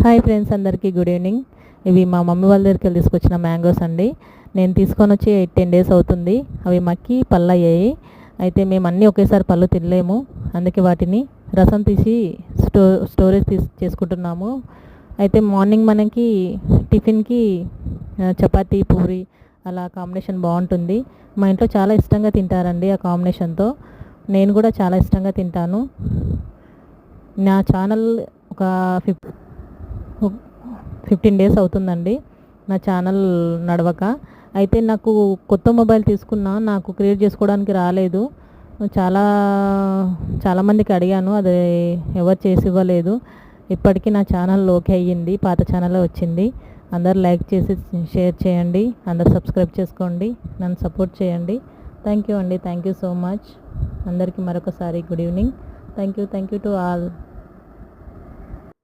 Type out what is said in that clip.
Hi friends, అందరికీ good evening. ఇవి మా మమ్మీ వాళ్ళ దగ్గరికి వెళ్ళి తీసుకొచ్చిన మ్యాంగోస్ అండి. నేను తీసుకొని వచ్చి 10 days అవుతుంది. అవి మక్కి పళ్ళు అయ్యాయి. అయితే మేము అన్నీ ఒకేసారి పళ్ళు తినలేము, అందుకే వాటిని రసం తీసి స్టోరేజ్ చేసుకుంటున్నాము. అయితే మార్నింగ్ మనకి టిఫిన్కి చపాతీ పూరి అలా కాంబినేషన్ బాగుంటుంది. మా ఇంట్లో చాలా ఇష్టంగా తింటారండి ఆ కాంబినేషన్తో. నేను కూడా చాలా ఇష్టంగా తింటాను. నా ఛానల్ ఒక 15 days అవుతుందండి నా ఛానల్ నడవక. అయితే నాకు కొత్త మొబైల్ తీసుకున్నా, నాకు క్రియేట్ చేసుకోవడానికి రాలేదు. చాలామందికి అడిగాను, అది ఎవరు చేసి ఇవ్వలేదు. ఇప్పటికీ నా ఛానల్ ఓకే అయ్యింది, పాత ఛానల్ వచ్చింది. అందరు లైక్ చేసి షేర్ చేయండి, అందరు సబ్స్క్రైబ్ చేసుకోండి, నన్ను సపోర్ట్ చేయండి. థ్యాంక్ యూ అండి, థ్యాంక్ యూ సో మచ్. అందరికీ మరొకసారి good evening. Thank you to all.